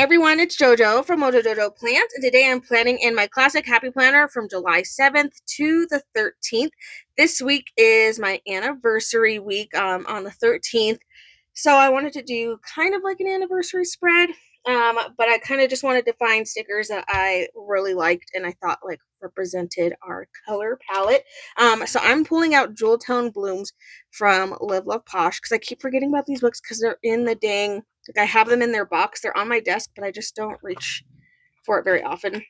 everyone, it's JoJo from Mojo Jojo Plant, and today I'm planning in my classic happy planner from July 7th to the 13th. This week is my anniversary week on the 13th, so I wanted to do kind of like an anniversary spread, but I kind of just wanted to find stickers that I really liked and I thought like represented our color palette. So I'm pulling out Jewel Tone Blooms from Live Love Posh because I keep forgetting about these books because they're in the dang, like I have them in their box. They're on my desk, but I just don't reach for it very often.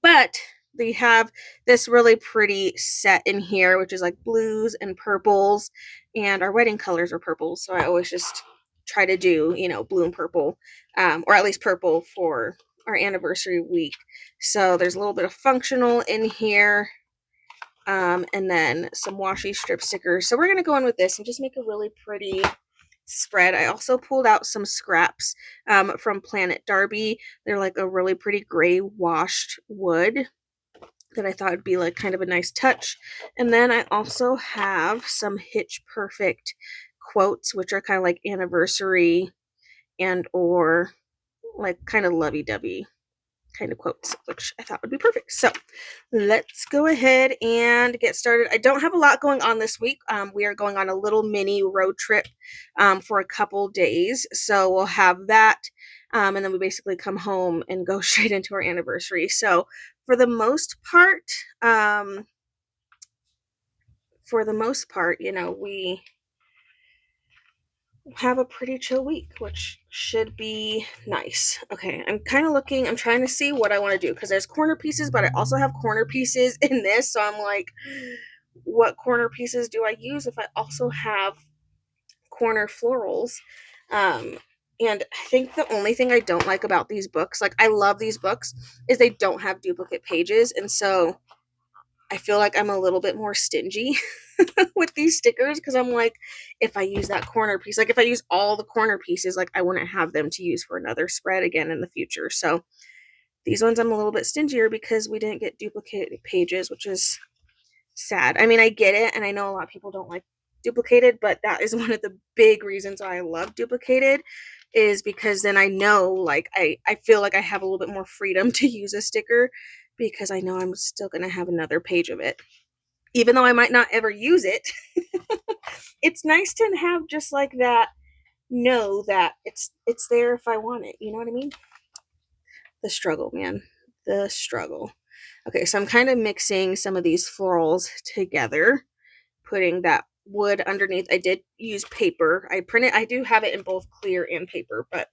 But they have this really pretty set in here, which is like blues and purples, and our wedding colors are purples. So I always just try to do, blue and purple, or at least purple for our anniversary week. So there's a little bit of functional in here, and then some washi strip stickers. So we're going to go in with this and just make a really pretty spread. I also pulled out some scraps from Planet Darby. They're like a really pretty gray washed wood that I thought would be like kind of a nice touch. And then I also have some Hitch Perfect quotes, which are kind of like anniversary and or like kind of lovey-dovey kind of quotes, which I thought would be perfect. So let's go ahead and get started. I don't have a lot going on this week. We are going on a little mini road trip for a couple days. So we'll have that. And then we basically come home and go straight into our anniversary. So for the most part, we have a pretty chill week, which should be nice. Okay, I'm trying to see what I want to do because there's corner pieces, but I also have corner pieces in this. So I'm like, what corner pieces do I use if I also have corner florals? And I think the only thing I don't like about these books, like I love these books, is they don't have duplicate pages. And so I feel like I'm a little bit more stingy with these stickers because I'm like, if I use that corner piece, like if I use all the corner pieces, like I wouldn't have them to use for another spread again in the future. So these ones I'm a little bit stingier because we didn't get duplicated pages, which is sad. I mean, I get it, and I know a lot of people don't like duplicated, but that is one of the big reasons why I love duplicated, is because then I know, like, I feel like I have a little bit more freedom to use a sticker because I know I'm still going to have another page of it. Even though I might not ever use it, it's nice to have just like that, know that it's there if I want it. You know what I mean? The struggle, man. The struggle. Okay, so I'm kind of mixing some of these florals together, putting that wood underneath. I did use paper. I do have it in both clear and paper, but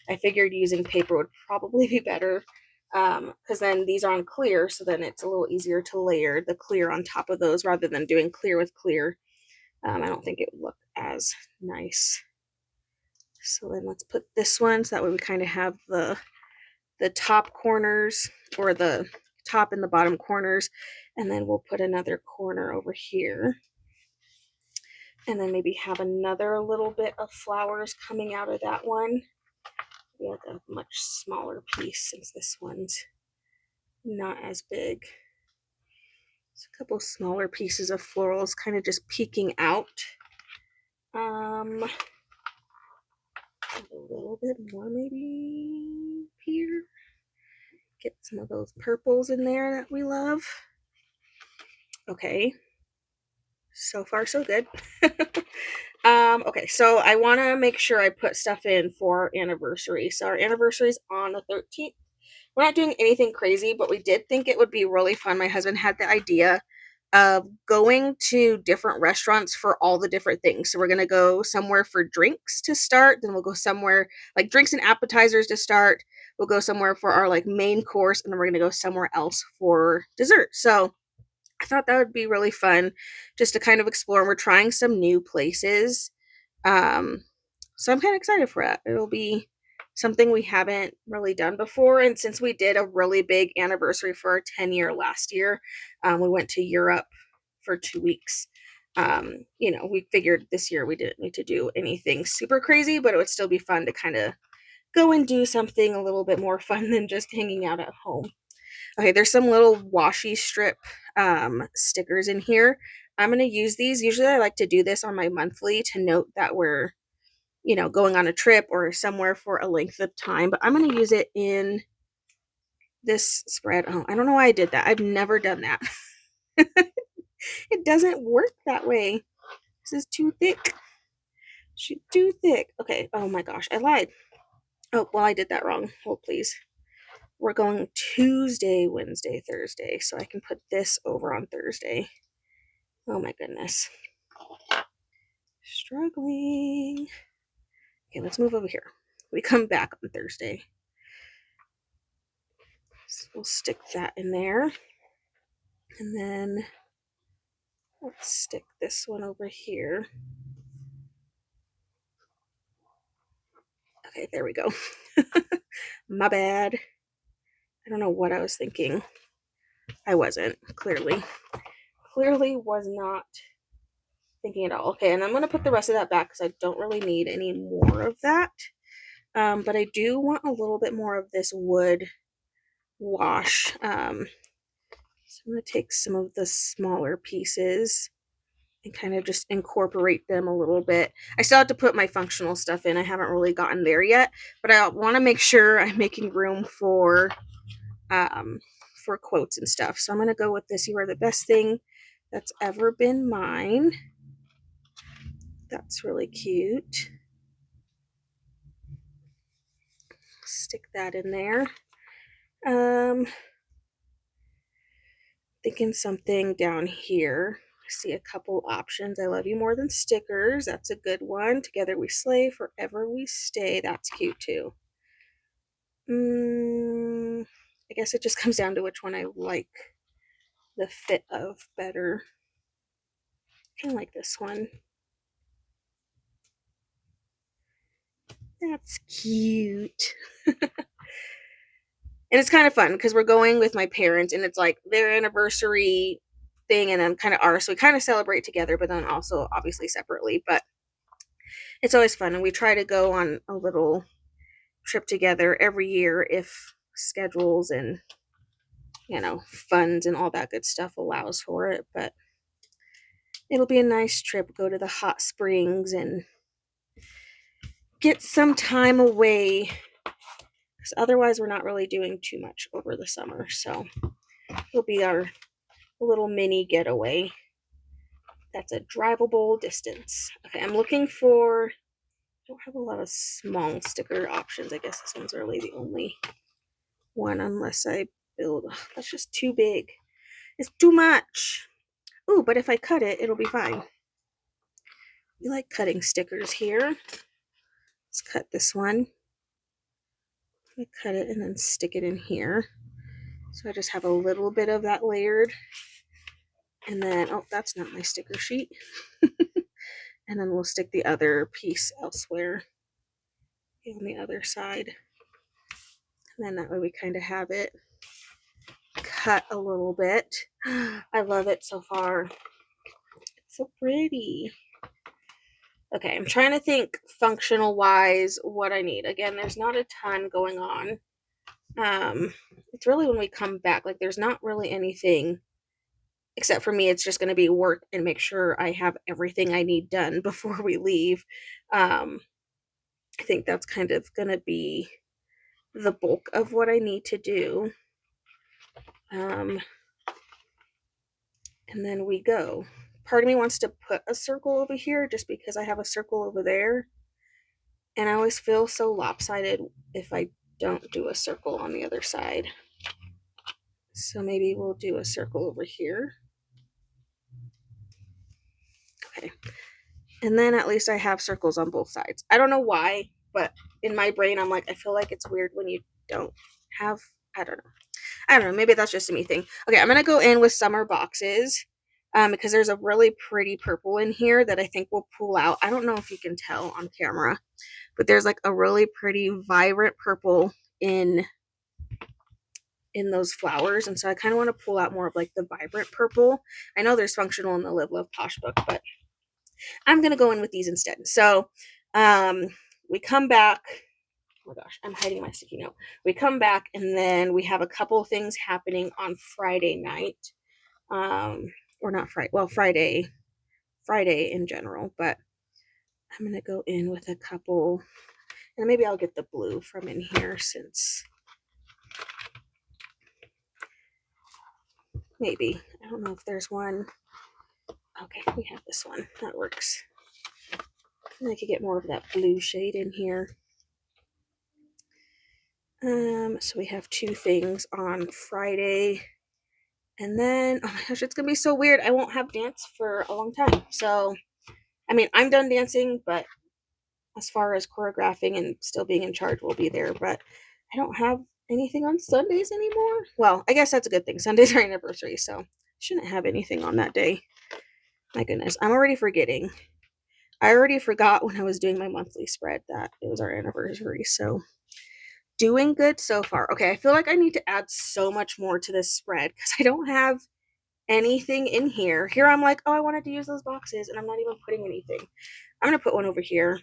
I figured using paper would probably be better because then these are on clear, so then it's a little easier to layer the clear on top of those rather than doing clear with clear. I don't think it would look as nice. So then let's put this one so that way we kind of have the top corners, or the top and the bottom corners, and then we'll put another corner over here, and then maybe have another little bit of flowers coming out of that one. We have a much smaller piece since this one's not as big. It's a couple smaller pieces of florals kind of just peeking out. A little bit more maybe here. Get some of those purples in there that we love. Okay. So far, so good. Okay, so I want to make sure I put stuff in for our anniversary. So our anniversary is on the 13th. We're not doing anything crazy, but we did think it would be really fun. My husband had the idea of going to different restaurants for all the different things. So we're going to go somewhere for drinks to start. Then we'll go somewhere like drinks and appetizers to start. We'll go somewhere for our like main course, and then we're going to go somewhere else for dessert. So I thought that would be really fun just to kind of explore. We're trying some new places. So I'm kind of excited for it. It'll be something we haven't really done before. And since we did a really big anniversary for our 10-year last year, we went to Europe for 2 weeks. We figured this year we didn't need to do anything super crazy, but it would still be fun to kind of go and do something a little bit more fun than just hanging out at home. Okay, there's some little washi strip stickers in here. I'm going to use these. Usually I like to do this on my monthly to note that we're going on a trip or somewhere for a length of time. But I'm going to use it in this spread. Oh, I don't know why I did that. I've never done that. It doesn't work that way. This is too thick. She's too thick. Okay. Oh my gosh, I lied. Oh, well, I did that wrong. Hold, please. We're going Tuesday, Wednesday, Thursday, so I can put this over on Thursday. Oh my goodness. Struggling. Okay, let's move over here. We come back on Thursday. So we'll stick that in there. And then let's stick this one over here. Okay, there we go. My bad. I don't know what I was thinking. I wasn't, clearly. Clearly was not thinking at all. Okay, and I'm going to put the rest of that back because I don't really need any more of that. But I do want a little bit more of this wood wash. So I'm going to take some of the smaller pieces and kind of just incorporate them a little bit. I still have to put my functional stuff in. I haven't really gotten there yet, but I want to make sure I'm making room for quotes and stuff. So I'm going to go with this. You are the best thing that's ever been mine. That's really cute. Stick that in there. Thinking something down here. I see a couple options. I love you more than stickers. That's a good one. Together we slay, forever we stay. That's cute too. I guess it just comes down to which one I like the fit of better. I kind of like this one. That's cute. And it's kind of fun because we're going with my parents and it's like their anniversary thing and then kind of ours. So we kind of celebrate together, but then also obviously separately. But it's always fun. And we try to go on a little trip together every year if schedules and, funds and all that good stuff allows for it. But it'll be a nice trip. Go to the hot springs and get some time away. Because otherwise, we're not really doing too much over the summer. So it'll be our little mini getaway. That's a drivable distance. Okay, I'm looking for, I don't have a lot of small sticker options. I guess this one's really the only one unless I build. Oh, that's just too big. It's too much. Ooh, but if I cut it, it'll be fine. We like cutting stickers here. Let's cut this one. I cut it and then stick it in here. So I just have a little bit of that layered. And then, oh, that's not my sticker sheet. And then we'll stick the other piece elsewhere on the other side. And then that way we kind of have it cut a little bit. I love it so far. It's so pretty. Okay, I'm trying to think functional wise what I need. Again, there's not a ton going on. It's really when we come back, like there's not really anything except for me. It's just going to be work and make sure I have everything I need done before we leave. I think that's kind of going to be the bulk of what I need to do. And then we go. Part of me wants to put a circle over here just because I have a circle over there. And I always feel so lopsided if I don't do a circle on the other side. So maybe we'll do a circle over here. Okay. And then at least I have circles on both sides. I don't know why, but in my brain, I'm like, I feel like it's weird when you don't have, I don't know. Maybe that's just a me thing. Okay, I'm going to go in with summer boxes because there's a really pretty purple in here that I think will pull out. I don't know if you can tell on camera, but there's like a really pretty vibrant purple in those flowers. And so I kind of want to pull out more of like the vibrant purple. I know there's functional in the Live Love Posh book, but I'm going to go in with these instead. So we come back. Oh my gosh, I'm hiding my sticky note. We come back and then we have a couple of things happening on Friday night. Or not Friday. Well, Friday in general, but I'm going to go in with a couple, and maybe I'll get the blue from in here since maybe, I don't know if there's one. Okay, we have this one. That works. And I could get more of that blue shade in here. So we have 2 things on Friday. And then, oh my gosh, it's going to be so weird. I won't have dance for a long time. So, I mean, I'm done dancing, but as far as choreographing and still being in charge, we'll be there. But I don't have anything on Sundays anymore. Well, I guess that's a good thing. Sunday's our anniversary, so shouldn't have anything on that day. My goodness, I'm already forgetting. I already forgot when I was doing my monthly spread that it was our anniversary. So doing good so far. Okay, I feel like I need to add so much more to this spread because I don't have anything in here. Here I'm like, oh, I wanted to use those boxes, and I'm not even putting anything. I'm gonna put one over here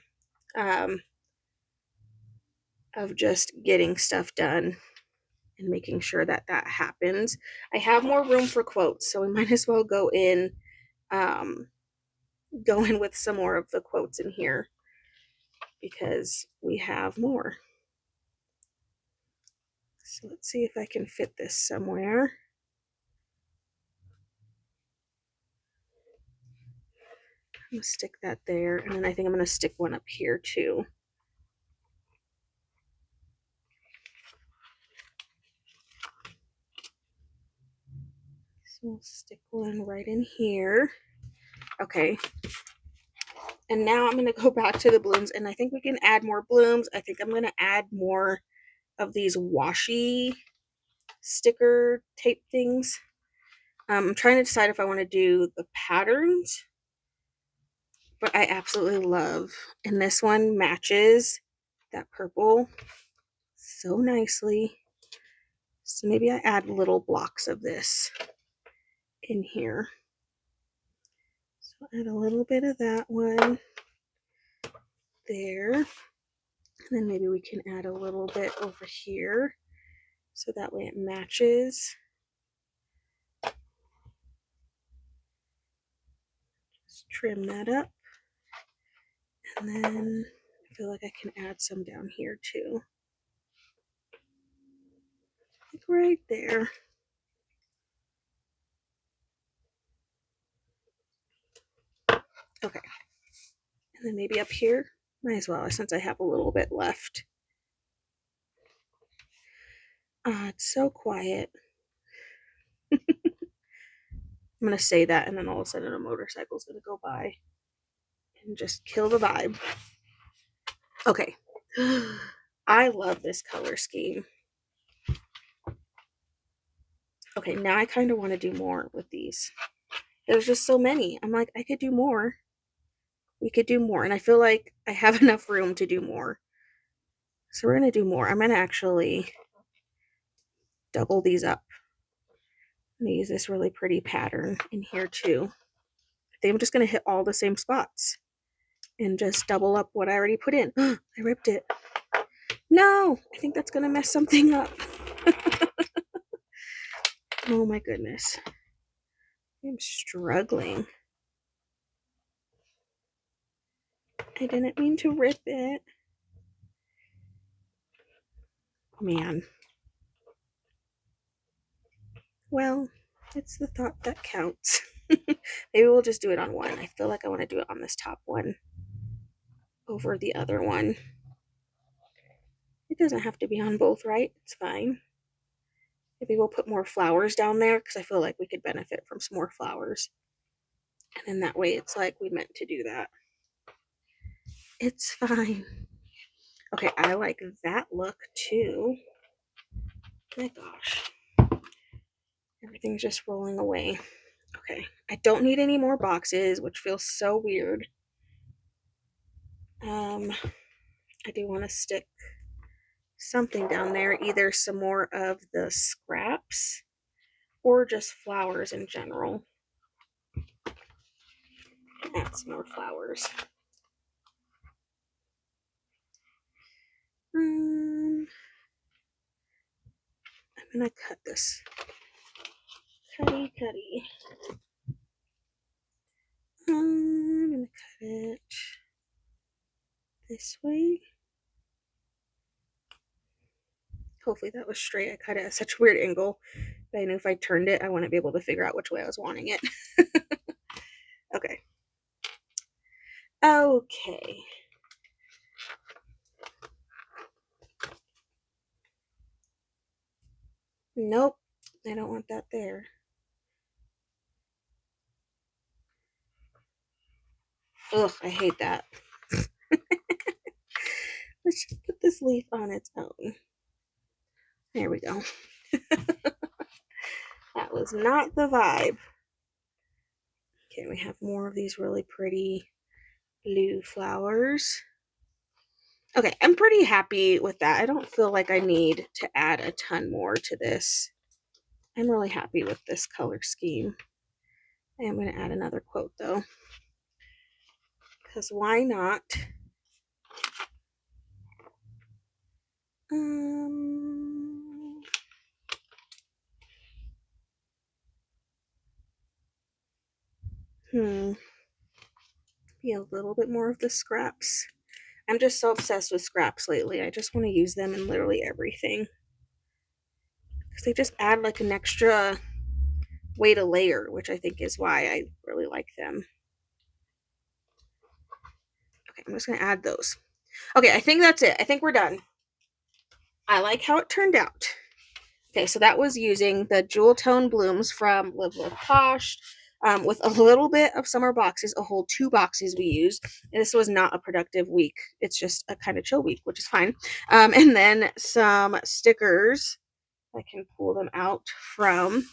of just getting stuff done and making sure that that happens. I have more room for quotes, so we might as well go in with some more of the quotes in here because we have more. So let's see if I can fit this somewhere. I'm gonna stick that there, and then I think I'm gonna stick one up here too. So we'll stick one right in here. Okay. And now I'm going to go back to the blooms, and I think we can add more blooms. I think I'm going to add more of these washi sticker tape things. I'm trying to decide if I want to do the patterns, but I absolutely love, and this one matches that purple so nicely. So maybe I add little blocks of this in here. So add a little bit of that one there. And then maybe we can add a little bit over here so that way it matches. Just trim that up. And then I feel like I can add some down here too. Like right there. Okay. And then maybe up here. Might as well, since I have a little bit left. It's so quiet. I'm going to say that, and then all of a sudden a motorcycle's going to go by and just kill the vibe. Okay. I love this color scheme. Okay, now I kind of want to do more with these. There's just so many. I'm like, I could do more. We could do more. And I feel like I have enough room to do more. So we're going to do more. I'm going to actually double these up. I'm going to use this really pretty pattern in here too. I think I'm just going to hit all the same spots and just double up what I already put in. I ripped it. No, I think that's going to mess something up. Oh my goodness. I'm struggling. I didn't mean to rip it. Man. Well, it's the thought that counts. Maybe we'll just do it on one. I feel like I want to do it on this top one over the other one. It doesn't have to be on both, right? It's fine. Maybe we'll put more flowers down there because I feel like we could benefit from some more flowers. And then that way it's like we meant to do that. It's fine. Okay, I like that look too. My gosh. Everything's just rolling away. Okay, I don't need any more boxes, which feels so weird. I do want to stick something down there, either some more of the scraps or just flowers in general. Add some more flowers. I'm gonna cut this. Cutty. I'm gonna cut it. this way. Hopefully that was straight. I cut it at such a weird angle that I knew if I turned it, I wouldn't be able to figure out which way I was wanting it. Okay. Okay. Nope. I don't want that there. Ugh, I hate that. Let's just put this leaf on its own. There we go. That was not the vibe. Okay, we have more of these really pretty blue flowers. Okay, I'm pretty happy with that. I don't feel like I need to add a ton more to this. I'm really happy with this color scheme. I am going to add another quote though, because why not? Be a little bit more of the scraps. I'm just so obsessed with scraps lately. I just want to use them in literally everything. Because they just add like an extra way to layer, which I think is why I really like them. Okay, I'm just going to add those. Okay, I think that's it. I think we're done. I like how it turned out. Okay, so that was using the Jewel Tone Blooms from Live Live Posh with a little bit of summer boxes, a whole 2 boxes we used. And this was not a productive week. It's just a kind of chill week, which is fine. And then some stickers. I can pull them out from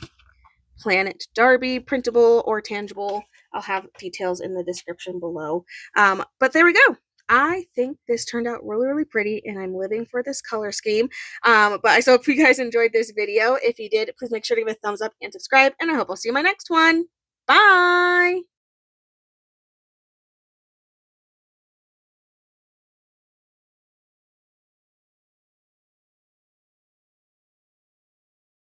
Planet Darby, printable or tangible. I'll have details in the description below. But there we go. I think this turned out really, really pretty, and I'm living for this color scheme. But I hope you guys enjoyed this video. If you did, please make sure to give it a thumbs up and subscribe, and I hope I'll see you in my next one. Bye!